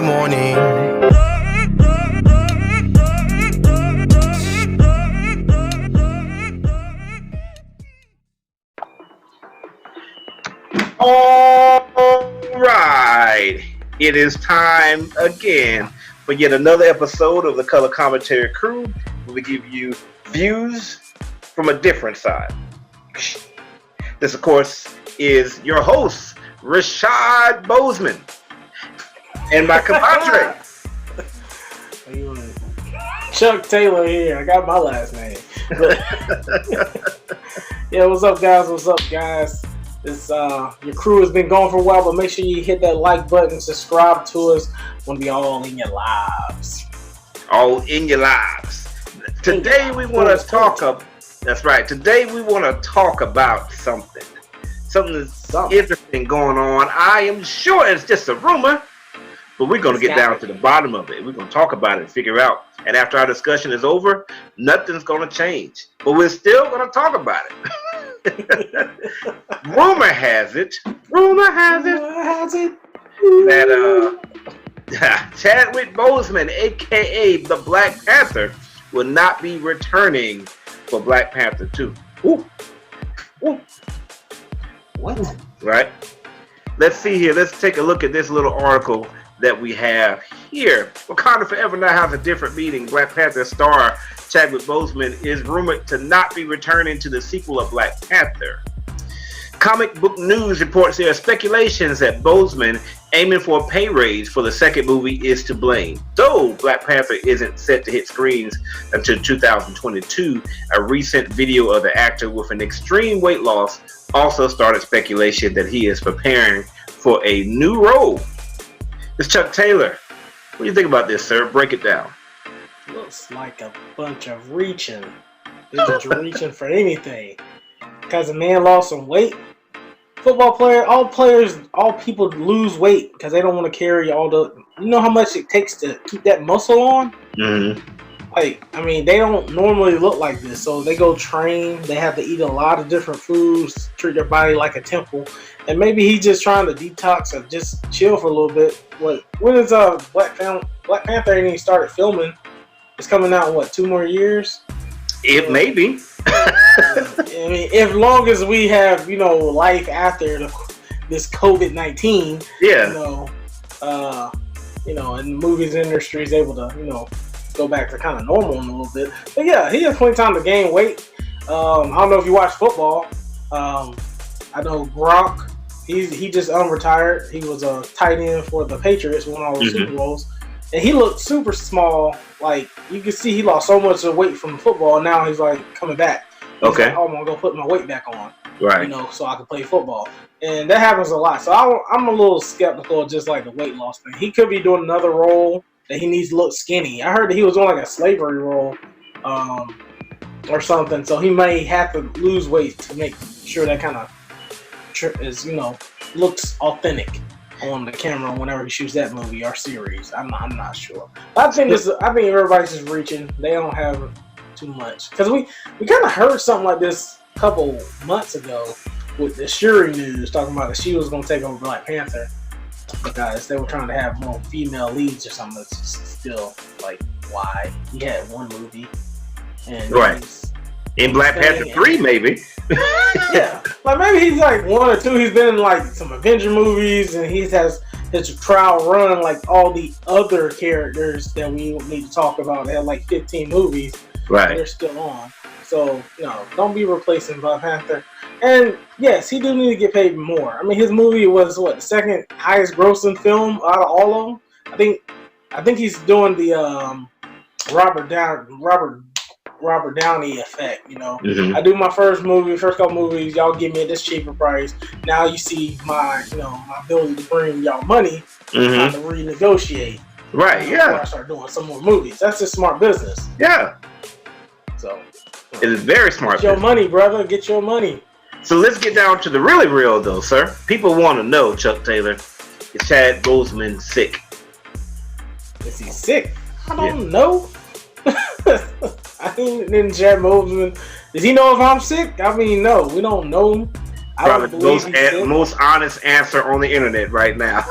Monday morning. All right, it is time again for yet another episode of the Color Commentary Crew, where we give you views from a different side. This, of course, is your host, Rashad Boseman, and my compadre, Chuck Taylor here. I got my last name. Yeah, what's up, guys? What's up, guys? This your crew has been gone for a while, but make sure you hit that like button, subscribe to us. Want to be all in your lives. all in your lives. Today we want to talk about. That's right. Today we want to talk about something that's interesting going on. I am sure it's just a rumor, but we're going to get down to the bottom of it. We're going to talk about it and figure out. And after our discussion is over, nothing's going to change. But we're still going to talk about it. Rumor has it that Chadwick Boseman, a.k.a. the Black Panther, will not be returning for Black Panther 2. Ooh. What? Right? Let's see here. Let's take a look at this little article that we have here. Wakanda Forever now has a different meaning. Black Panther star Chadwick Boseman is rumored to not be returning to the sequel of Black Panther. Comic Book News reports there are speculations that Boseman, aiming for a pay raise for the second movie, is to blame. Though Black Panther isn't set to hit screens until 2022, a recent video of the actor with an extreme weight loss also started speculation that he is preparing for a new role. It's Chuck Taylor. What do you think about this, sir? Break it down. Looks like a bunch of reaching. They're just reaching for anything. Because the man lost some weight. Football player, all people lose weight because they don't want to carry all the. You know how much it takes to keep that muscle on? Mm-hmm. Like, I mean, they don't normally look like this. So they go train. They have to eat a lot of different foods, treat their body like a temple. And maybe he's just trying to detox or just chill for a little bit. When is Black Panther ain't even started filming? It's coming out in what, 2 more years? It may be. I mean, as long as we have, life after this COVID-19, yeah, and the movies industry is able to, go back to kind of normal in a little bit. But yeah, he has plenty of time to gain weight. I don't know if you watch football. I know Gronk. He just unretired. He was a tight end for the Patriots, won all the Super Bowls. And he looked super small. Like, you can see he lost so much of weight from football, and now he's, like, coming back. He's okay. Like, oh, I'm going to go put my weight back on. Right. So I can play football. And that happens a lot. So I'm a little skeptical of just, like, the weight loss thing. He could be doing another role that he needs to look skinny. I heard that he was doing, like, a slavery role or something. So he may have to lose weight to make sure that kind of is, looks authentic on the camera whenever he shoots that movie or series. I'm not sure. I think everybody's just reaching. They don't have too much because we kind of heard something like this a couple months ago with the Shuri news talking about that she was going to take over Black Panther because they were trying to have more female leads or something. That's still like why he had one movie and right. In Black Panther 3, maybe. Yeah. Like, maybe he's like 1 or 2. He's been in, like, some Avenger movies, and he has his trial run, like all the other characters that we need to talk about. They have, like, 15 movies. Right. They're still on. So, don't be replacing Black Panther. And, yes, he do need to get paid more. I mean, his movie was, the second highest grossing film out of all of them? I think he's doing the Robert Downey effect, I do my first couple movies, y'all give me at this cheaper price. Now you see my, my ability to bring y'all money, trying to renegotiate. Right, before I start doing some more movies. That's just smart business. Yeah. So. It is very smart Get your money, brother. Get your money. So let's get down to the really real, though, sir. People want to know, Chuck Taylor, is Chad Boseman sick? Is he sick? I don't know. I mean, then Chad Boseman, does he know if I'm sick? I mean, no, we don't know. I don't believe he's sick. Most honest answer on the internet right now.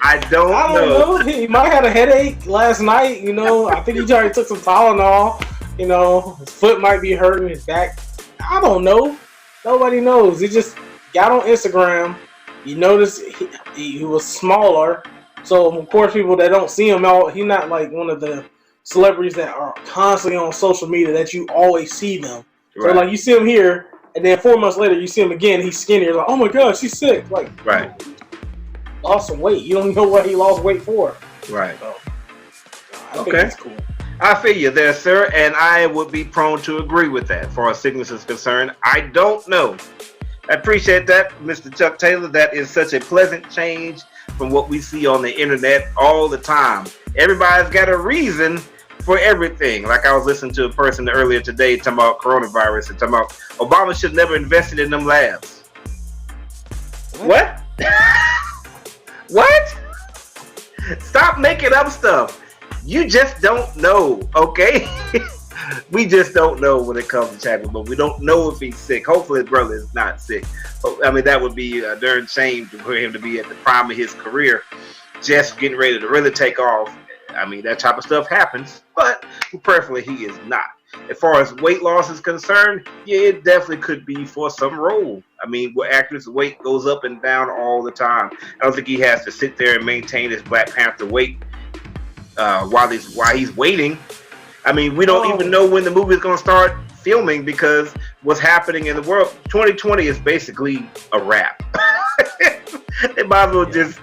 I don't know. He might have had a headache last night. You know, I think he already took some Tylenol. You know, his foot might be hurting, his back. I don't know. Nobody knows. He just got on Instagram. You notice he was smaller. So, of course, people that don't see him out, he's not like one of the celebrities that are constantly on social media that you always see them. Right. So, like, you see him here, and then 4 months later, you see him again, he's skinny. You're like, oh my gosh, he's sick. Like, right. Lost some weight. You don't know what he lost weight for. Right. So, I think that's cool. I feel you there, sir, and I would be prone to agree with that as far as sickness is concerned. I don't know. I appreciate that, Mr. Chuck Taylor. That is such a pleasant change from what we see on the internet all the time. Everybody's got a reason for everything. Like I was listening to a person earlier today talking about coronavirus and talking about Obama should never invested in them labs. What? What? Stop making up stuff. You just don't know, okay? We just don't know when it comes to Chadwick, but we don't know if he's sick. Hopefully his brother is not sick. I mean, that would be a darn shame for him to be at the prime of his career, just getting ready to really take off. I mean, that type of stuff happens, but prayerfully he is not. As far as weight loss is concerned, yeah, it definitely could be for some role. I mean, actors' weight goes up and down all the time. I don't think he has to sit there and maintain his Black Panther weight while he's waiting. I mean, we don't even know when the movie is going to start filming because what's happening in the world. 2020 is basically a wrap. They might as well just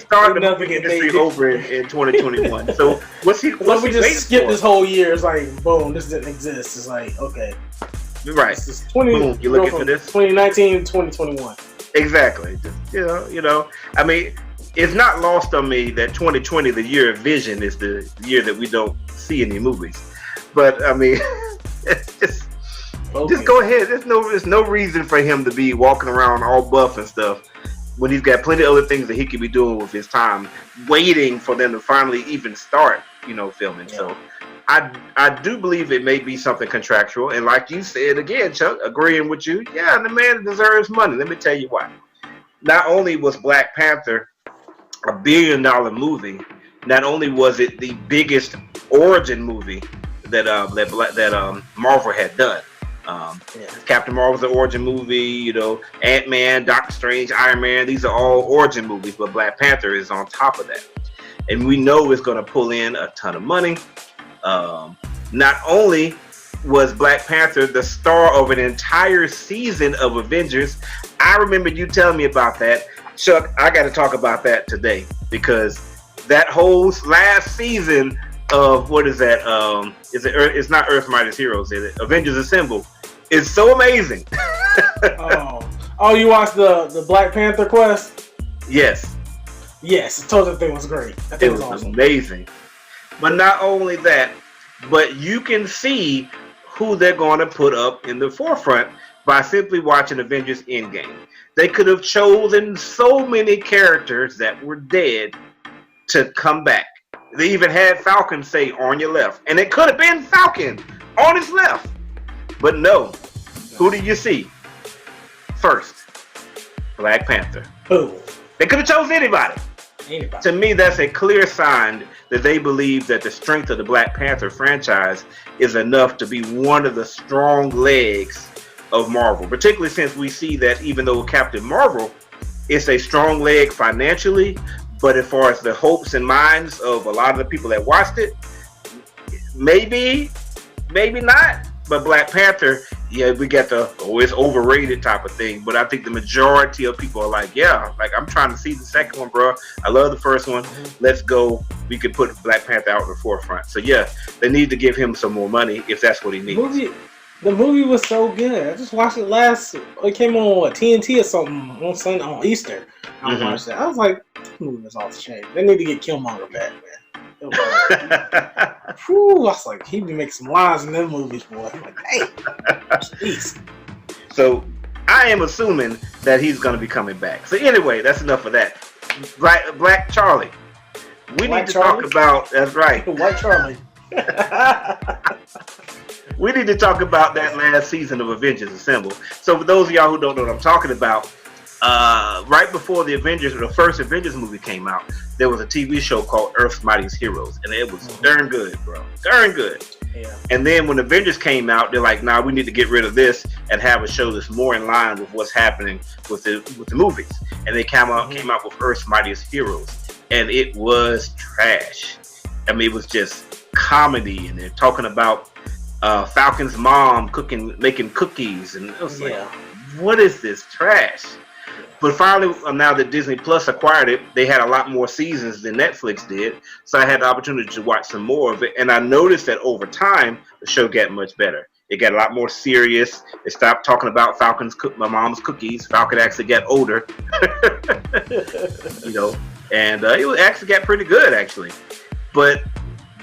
start the movie industry over in 2021. So what's he? What's we just skip this whole year? It's like boom, this didn't exist. It's like okay, right. This is 20. Boom, you're looking for this 2019, 2021. Exactly. Just, you know. I mean, it's not lost on me that 2020, the year of vision, is the year that we don't see any movies. But I mean, just go ahead. There's no reason for him to be walking around all buff and stuff when he's got plenty of other things that he could be doing with his time, waiting for them to finally even start, filming. Yeah. So I do believe it may be something contractual. And like you said again, Chuck, agreeing with you, yeah, the man deserves money. Let me tell you why. Not only was Black Panther $1 billion movie, not only was it the biggest origin movie that Marvel had done. Captain Marvel's an origin movie, Ant-Man, Doctor Strange, Iron Man, these are all origin movies, but Black Panther is on top of that. And we know it's going to pull in a ton of money. Not only was Black Panther the star of an entire season of Avengers, I remember you telling me about that. Chuck, I got to talk about that today because that whole last season of, what is that? It's not Earth Mightiest Heroes, is it? Avengers Assemble. It's so amazing. Oh, you watched the Black Panther quest? Yes. Yes, I told you that thing was great. That thing was awesome. Amazing. But not only that, but you can see who they're going to put up in the forefront by simply watching Avengers Endgame. They could have chosen so many characters that were dead to come back. They even had Falcon say, on your left. And it could have been Falcon on his left. But no. Who do you see? First, Black Panther. Who? They could have chosen anybody. To me, that's a clear sign that they believe that the strength of the Black Panther franchise is enough to be one of the strong legs of Marvel. Particularly since we see that even though Captain Marvel is a strong leg financially, but as far as the hopes and minds of a lot of the people that watched it, maybe not. But Black Panther, yeah, we got the, it's overrated type of thing. But I think the majority of people are like, yeah, like I'm trying to see the second one, bro. I love the first one. Let's go. We could put Black Panther out in the forefront. So yeah, they need to give him some more money if that's what he needs. The movie was so good. I just watched it it came on TNT or something on Easter. I watched that. I was like, this movie is off the chain. They need to get Killmonger back, man. Whew, I was like, he be making some lines in them movies, boy. I'm like, hey, jeez. So I am assuming that he's going to be coming back. So anyway, that's enough of that. Black Charlie. We need to talk about, that's right. White Charlie. We need to talk about that last season of Avengers Assemble. So for those of y'all who don't know what I'm talking about, right before the first Avengers movie came out, there was a TV show called Earth's Mightiest Heroes, and it was darn good, bro. Darn good. Yeah. And then when Avengers came out, they're like, nah, we need to get rid of this and have a show that's more in line with what's happening with the movies. And they came out with Earth's Mightiest Heroes, and it was trash. I mean, it was just comedy, and they're talking about Falcon's mom making cookies, and it was like, what is this trash? But finally, now that Disney Plus acquired it, they had a lot more seasons than Netflix did. So I had the opportunity to watch some more of it. And I noticed that over time, the show got much better. It got a lot more serious. They stopped talking about my mom's cookies. Falcon actually got older. And it actually got pretty good, actually. But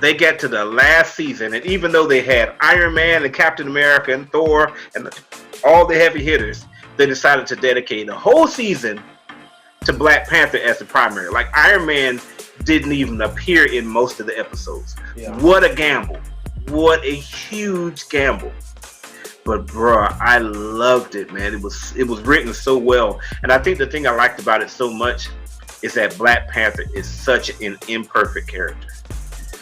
they got to the last season, and even though they had Iron Man and Captain America and Thor and all the heavy hitters, they decided to dedicate a whole season to Black Panther as the primary. Like, Iron Man didn't even appear in most of the episodes. Yeah. What a gamble. What a huge gamble. But bruh, I loved it, man. It was written so well. And I think the thing I liked about it so much is that Black Panther is such an imperfect character.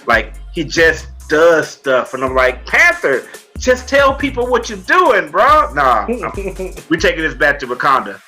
Like, he just does stuff, and I'm like, Panther, just tell people what you're doing, bro. Nah, we're taking this back to Wakanda.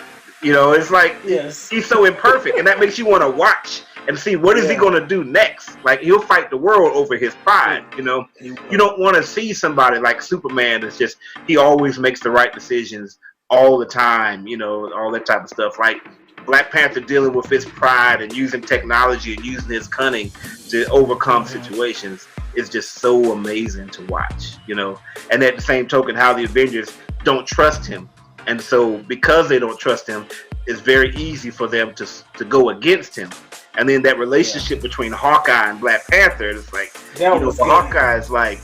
It's like, he's so imperfect, and that makes you want to watch and see what is he going to do next. Like, he'll fight the world over his pride, You don't want to see somebody like Superman that's just, he always makes the right decisions all the time, all that type of stuff. Like, Black Panther dealing with his pride and using technology and using his cunning to overcome situations is just so amazing to watch, And at the same token, how the Avengers don't trust him. And so because they don't trust him, it's very easy for them to go against him. And then that relationship between Hawkeye and Black Panther is like, Hawkeye is like,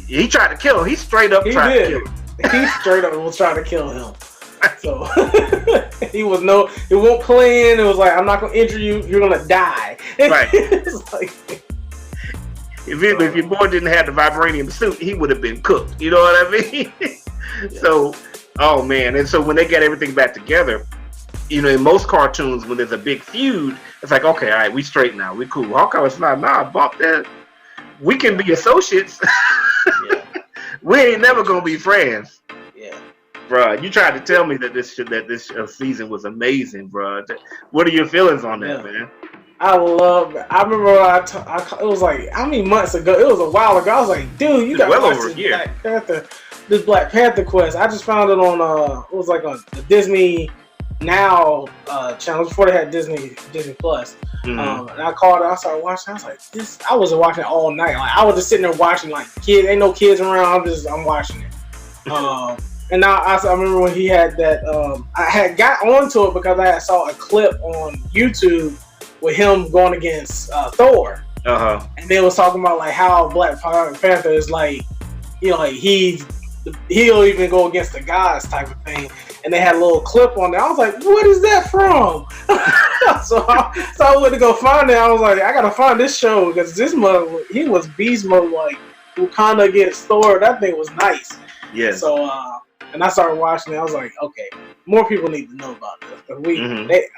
he tried to kill him. He straight up tried to kill him. He straight up was trying to kill him. So he won't play in. It was like, I'm not gonna injure you. You're gonna die. Right. It's like, if your boy didn't have the vibranium suit, he would have been cooked. You know what I mean? So, oh man. And so when they get everything back together, in most cartoons, when there's a big feud, it's like, okay, all right, we straight now. We cool. Hawkeye was not, bump that. We can be associates. We ain't never gonna be friends. Bruh, you tried to tell me that this season was amazing, bruh. What are your feelings on that, man? I love it. I remember when it was like, how many months ago? It was a while ago. I was like, dude, you got to watch this Black Panther quest. I just found it on, it was like on the Disney Now channel before they had Disney Plus. And I called it. I started watching. I was like, I wasn't watching it all night. Like, I was just sitting there watching, like, ain't no kids around. I'm watching it. And now I remember when he had that. I had got onto it because I saw a clip on YouTube with him going against Thor. And they was talking about like how Black Panther is like, like he'll even go against the gods type of thing. And they had a little clip on there. I was like, what is that from? so I went to go find it. I was like, I gotta find this show because this mother, he was beast mode, like Wakanda against Thor. That thing was nice. Yeah. So and I started watching it. I was like, okay, more people need to know about this. I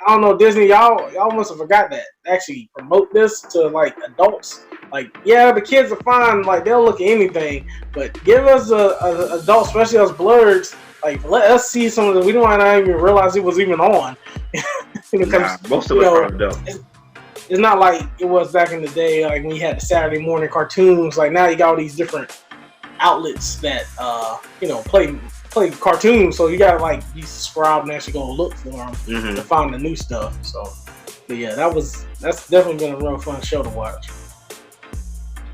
don't know, Disney, y'all must have forgot that. Actually promote this to like adults. Like, yeah, the kids are fine. Like, they'll look at anything, but give us a adults, especially us blurs. Like, let us see some of the. We don't even realize it was even on. Most of it are adults. It's not like it was back in the day, like when you had the Saturday morning cartoons. Like, now you got all these different outlets that play cartoons, so you gotta like be subscribed and actually go look for them to find the new stuff. So, but yeah, that's definitely been a real fun show to watch.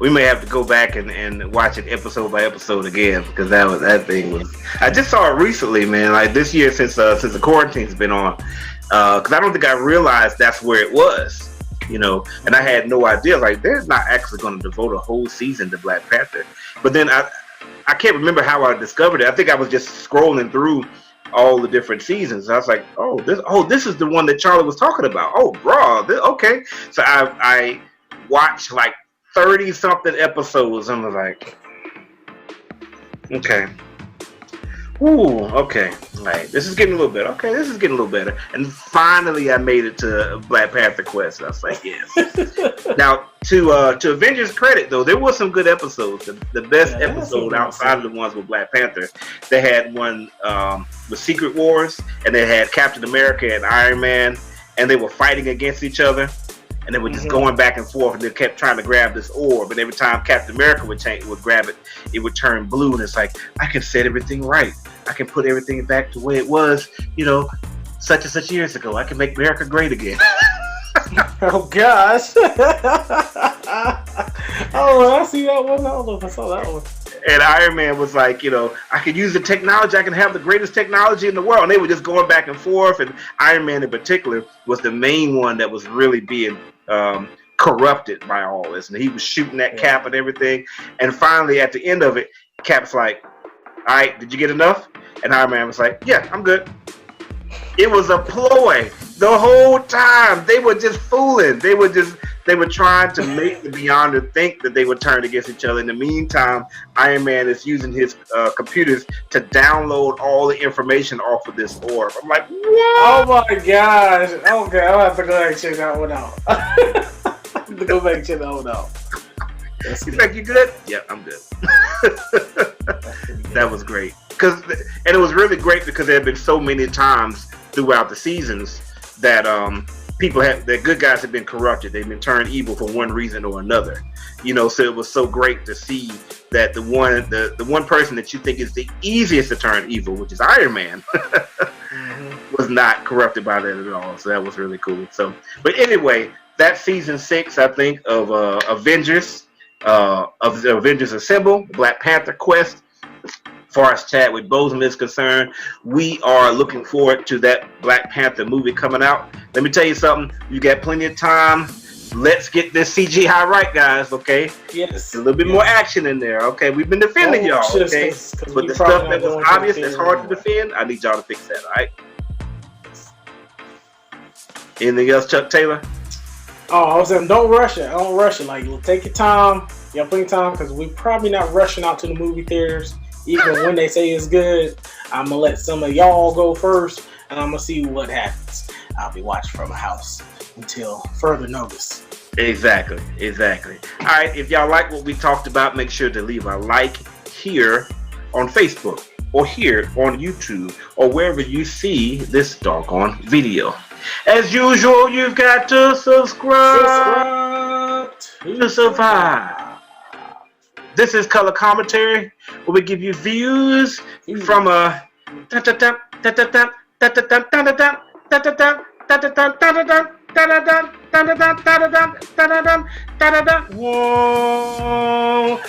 We may have to go back and watch it episode by episode again because that thing was. I just saw it recently, man. Like this year since the quarantine's been on, because I don't think I realized that's where it was. And I had no idea. Like, they're not actually going to devote a whole season to Black Panther. But then I can't remember how I discovered it. I think I was just scrolling through all the different seasons. I was like, this is the one that Charlie was talking about. Oh, bro, okay. So I watched like 30 something episodes, and I was like, Okay. Ooh, okay. All right. This is getting a little better. Okay, this is getting a little better. And finally, I made it to Black Panther Quest. I was like, yes. Now, to Avengers credit, though, there was some good episodes. The best episode outside of the ones with Black Panther, they had one with Secret Wars, and they had Captain America and Iron Man, and they were fighting against each other. And they were just going back and forth, and they kept trying to grab this orb. And every time Captain America would grab it, it would turn blue. And it's like, I can set everything right. I can put everything back the way it was, such and such years ago. I can make America great again. Oh gosh! Oh, I see that one. I don't know if I saw that one. And Iron Man was like, I can use the technology. I can have the greatest technology in the world. And they were just going back and forth. And Iron Man in particular was the main one that was really being corrupted by all this. And he was shooting at Cap and everything. And finally, at the end of it, Cap's like, all right, did you get enough? And Iron Man was like, yeah, I'm good. It was a ploy the whole time. They were just fooling. They were trying to make the Beyonder think that they would turn against each other. In the meantime, Iron Man is using his computers to download all the information off of this orb. I'm like, what? Oh my gosh. Okay, I'll have to go back and check that one out. Go back and check that one out. He's like, you good? Yeah, I'm good. That was great. And it was really great because there had been so many times throughout the seasons that that good guys have been corrupted. They've been turned evil for one reason or another. So it was so great to see that the one person that you think is the easiest to turn evil, which is Iron Man, was not corrupted by that at all. So that was really cool. But anyway, that's season 6, I think, of Avengers, of the Avengers Assemble, Black Panther Quest. As far as Chadwick Boseman is concerned, we are looking forward to that Black Panther movie coming out. Let me tell you something. You got plenty of time. Let's get this CGI right, guys, okay? Yes. A little bit more action in there, okay? We've been defending y'all, okay? But the stuff that was obvious that's hard to defend, I need y'all to fix that, all right? Anything else, Chuck Taylor? Oh, I was saying, don't rush it. Don't rush it. Like, take your time. You have plenty of time because we're probably not rushing out to the movie theaters. Even when they say it's good, I'm going to let some of y'all go first, and I'm going to see what happens. I'll be watching from a house until further notice. Exactly. All right, if y'all like what we talked about, make sure to leave a like here on Facebook or here on YouTube or wherever you see this doggone video. As usual, you've got to subscribe to survive. This is Color Commentary, where we give you views from a whoa.